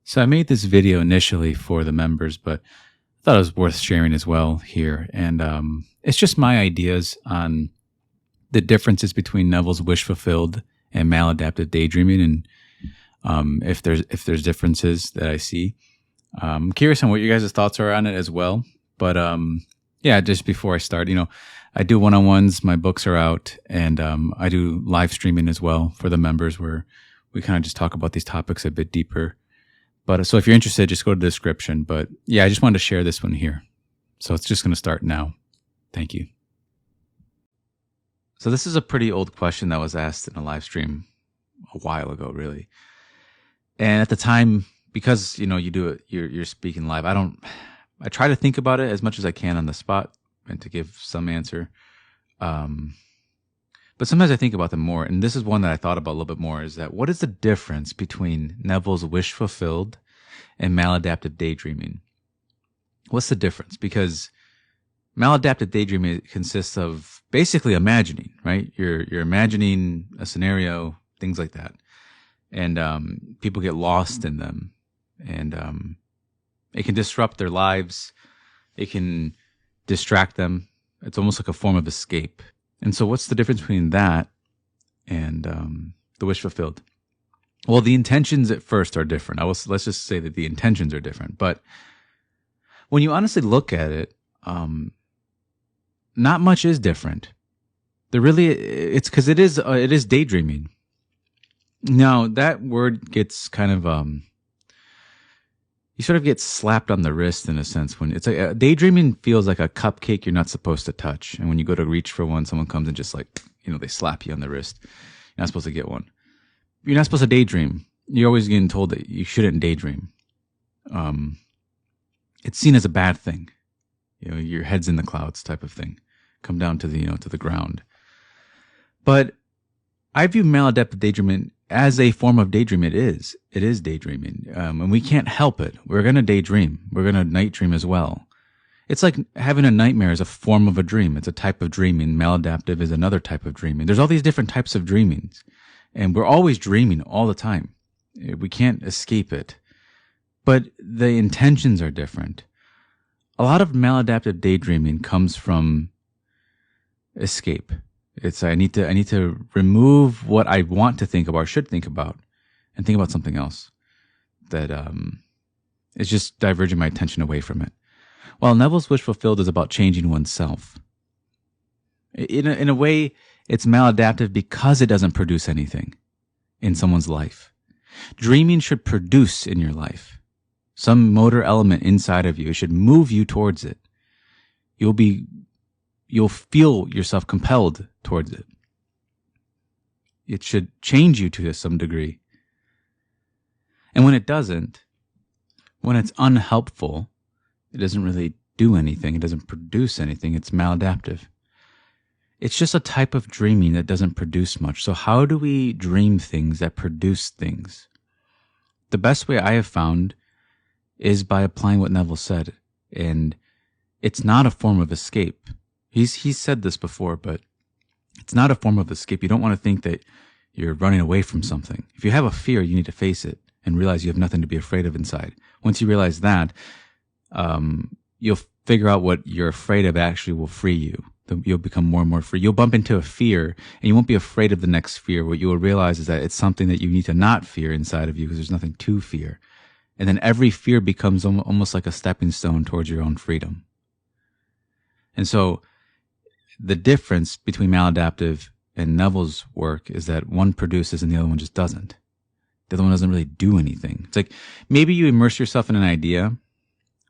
So I made this video initially for the members, but I thought it was worth sharing as well here. And it's just my ideas on the differences between Neville's wish fulfilled and maladaptive daydreaming, and if there's differences that I see. I'm curious on what you guys' thoughts are on it as well. But yeah, just before I start, I do one-on-ones. My books are out, and I do live streaming as well for the members, where we kind of just talk about these topics a bit deeper. But so if you're interested, just go to the description. But yeah, I just wanted to share this one here. So it's just going to start now. Thank you. So this is a pretty old question that was asked in a live stream a while ago, really. And at the time, because you do it, you're speaking live. I try to think about it as much as I can on the spot and to give some answer. But sometimes I think about them more, and this is one that I thought about a little bit more, is that what is the difference between Neville's wish fulfilled and maladaptive daydreaming? What's the difference? Because maladaptive daydreaming consists of basically imagining, right? You're imagining a scenario, things like that. And people get lost in them. And it can disrupt their lives. It can distract them. It's almost like a form of escape. And so what's the difference between that and the wish fulfilled? Well, the intentions at first are different. Let's just say that the intentions are different. But when you honestly look at it, not much is different. It's because it is daydreaming. Now, that word gets kind of you sort of get slapped on the wrist in a sense when it's like daydreaming feels like a cupcake you're not supposed to touch. And when you go to reach for one, someone comes and just they slap you on the wrist. You're not supposed to get one. You're not supposed to daydream. You're always getting told that you shouldn't daydream. It's seen as a bad thing. Your head's in the clouds type of thing. Come down to the ground. But I view maladaptive daydreaming as a form of daydreaming. It is daydreaming. And we can't help it. We're going to daydream. We're going to night dream as well. It's like having a nightmare is a form of a dream. It's a type of dreaming. Maladaptive is another type of dreaming. There's all these different types of dreamings. And we're always dreaming all the time. We can't escape it. But the intentions are different. A lot of maladaptive daydreaming comes from escape. It's I need to remove what I want to think about or should think about and think about something else that is just diverging my attention away from it. While Neville's wish fulfilled is about changing oneself. In a way, it's maladaptive because it doesn't produce anything in someone's life. Dreaming should produce in your life. Some motor element inside of you should move you towards it. You'll feel yourself compelled towards it. It should change you to some degree. And when it doesn't, when it's unhelpful, it doesn't really do anything. It doesn't produce anything. It's maladaptive. It's just a type of dreaming that doesn't produce much. So how do we dream things that produce things? The best way I have found is by applying what Neville said. And it's not a form of escape. He's said this before, but it's not a form of escape. You don't want to think that you're running away from something. If you have a fear, you need to face it and realize you have nothing to be afraid of inside. Once you realize that, you'll figure out what you're afraid of actually will free you. You'll become more and more free. You'll bump into a fear, and you won't be afraid of the next fear. What you will realize is that it's something that you need to not fear inside of you because there's nothing to fear. And then every fear becomes almost like a stepping stone towards your own freedom. And so the difference between maladaptive and Neville's work is that one produces and the other one just doesn't. The other one doesn't really do anything. It's like maybe you immerse yourself in an idea,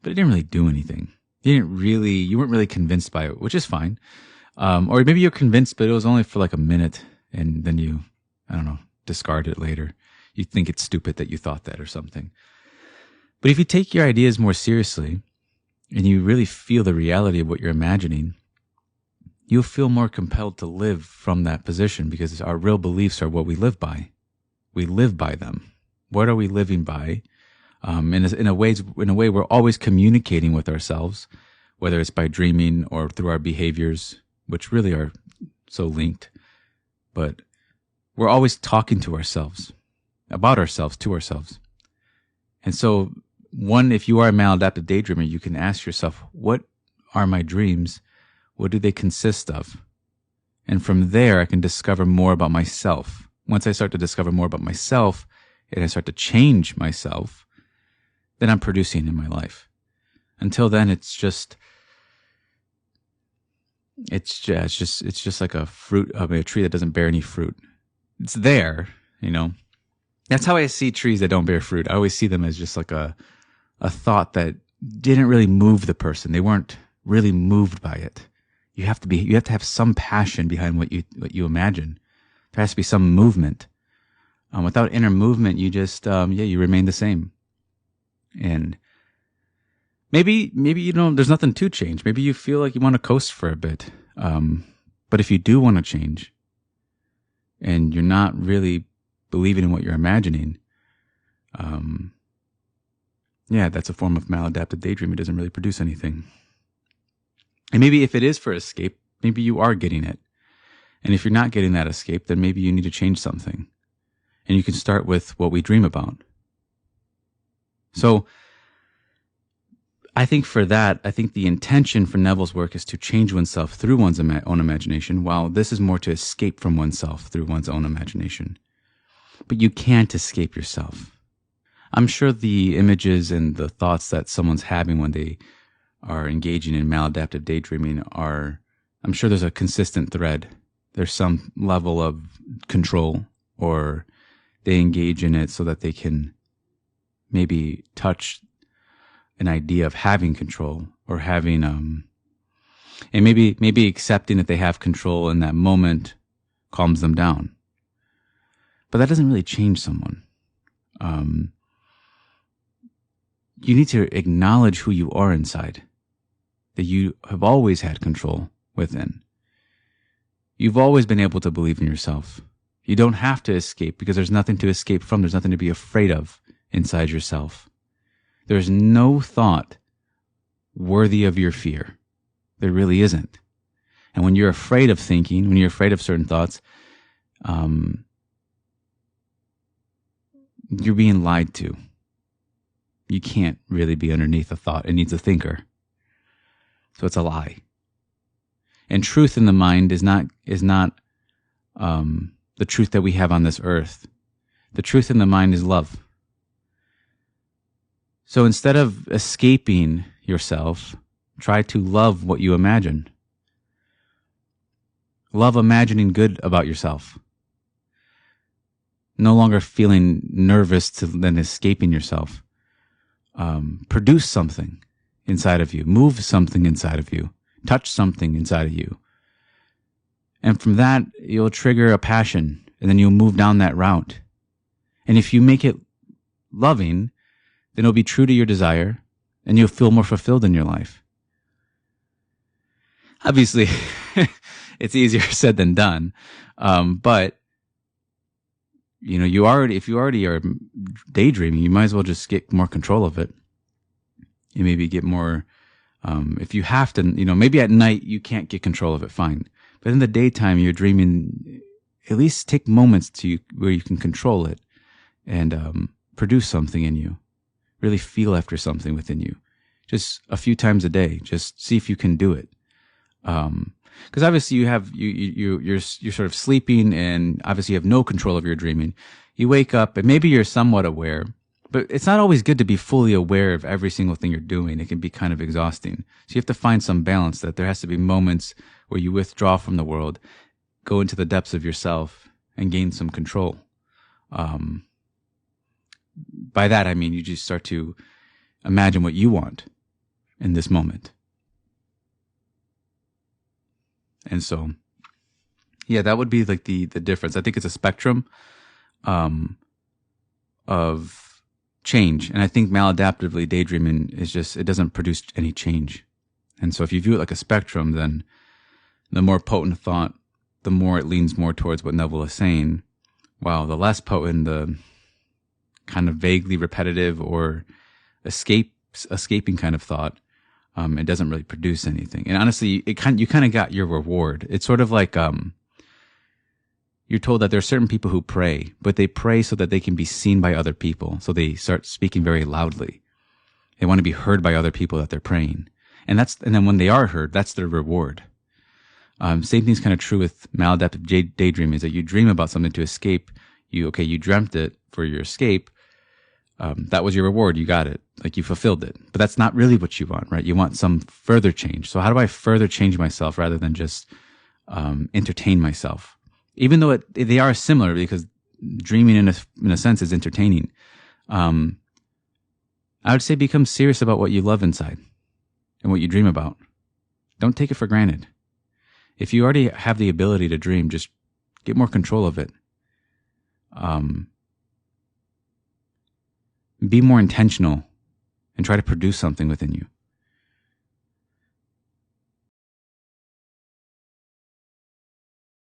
but it didn't really do anything. You weren't really convinced by it, which is fine. Or maybe you're convinced, but it was only for like a minute, and then you, discard it later. You think it's stupid that you thought that or something. But if you take your ideas more seriously, and you really feel the reality of what you're imagining, you'll feel more compelled to live from that position because our real beliefs are what we live by. We live by them. What are we living by? In a way, we're always communicating with ourselves, whether it's by dreaming or through our behaviors, which really are so linked. But we're always talking to ourselves, about ourselves, to ourselves. And so if you are a maladaptive daydreamer, you can ask yourself, what are my dreams? What do they consist of? And from there, I can discover more about myself. Once I start to discover more about myself and I start to change myself, then I'm producing in my life. Until then, it's just like a fruit of a tree that doesn't bear any fruit. It's there, That's how I see trees that don't bear fruit. I always see them as just like a thought that didn't really move the person. They weren't really moved by it. You have to have some passion behind what you imagine. There has to be some movement. Without inner movement, you just you remain the same. And maybe there's nothing to change. Maybe you feel like you want to coast for a bit. But if you do want to change, and you're not really believing in what you're imagining, that's a form of maladaptive daydream. It doesn't really produce anything. And maybe if it is for escape, maybe you are getting it. And if you're not getting that escape, then maybe you need to change something. And you can start with what we dream about. So I think the intention for Neville's work is to change oneself through one's own imagination, while this is more to escape from oneself through one's own imagination. But you can't escape yourself. I'm sure the images and the thoughts that someone's having when they are engaging in maladaptive daydreaming I'm sure there's a consistent thread. There's some level of control, or they engage in it so that they can maybe touch an idea of having control, or having, and maybe accepting that they have control in that moment calms them down. But that doesn't really change someone. You need to acknowledge who you are inside, that you have always had control within. You've always been able to believe in yourself. You don't have to escape, because there's nothing to escape from. There's nothing to be afraid of inside yourself. There's no thought worthy of your fear. There really isn't. And when you're afraid of thinking, when you're afraid of certain thoughts, you're being lied to. You can't really be underneath a thought. It needs a thinker. So it's a lie. And truth in the mind is not the truth that we have on this earth. The truth in the mind is love. So instead of escaping yourself, try to love what you imagine. Love imagining good about yourself. No longer feeling nervous to then escaping yourself. Produce something inside of you. Move something inside of you. Touch something inside of you. And from that, you'll trigger a passion, and then you'll move down that route. And if you make it loving, then it'll be true to your desire, and you'll feel more fulfilled in your life. Obviously, it's easier said than done. But if you already are daydreaming, you might as well just get more control of it. You maybe get more, if you have to, maybe at night you can't get control of it, fine. But in the daytime you're dreaming, at least take moments where you can control it and produce something in you. Really feel after something within you. Just a few times a day. Just see if you can do it. Because obviously you're sort of sleeping, and obviously you have no control of your dreaming. You wake up and maybe you're somewhat aware, but it's not always good to be fully aware of every single thing you're doing. It can be kind of exhausting. So you have to find some balance, that there has to be moments where you withdraw from the world, go into the depths of yourself, and gain some control. By that I mean you just start to imagine what you want in this moment. And so, that would be like the difference. I think it's a spectrum of change. And I think maladaptively daydreaming it doesn't produce any change. And so if you view it like a spectrum, then the more potent thought, the more it leans more towards what Neville is saying, while the less potent, the kind of vaguely repetitive or escaping kind of thought, it doesn't really produce anything. And honestly, you kind of got your reward. It's sort of like you're told that there are certain people who pray, but they pray so that they can be seen by other people. So they start speaking very loudly. They want to be heard by other people that they're praying. And then when they are heard, that's their reward. Same thing's kind of true with maladaptive daydreaming, is that you dream about something to escape. You dreamt it for your escape. That was your reward. You got it. Like, you fulfilled it. But that's not really what you want, right? You want some further change. So how do I further change myself rather than just entertain myself? Even though they are similar, because dreaming in a sense is entertaining. I would say become serious about what you love inside and what you dream about. Don't take it for granted. If you already have the ability to dream, just get more control of it. Be more intentional and try to produce something within you.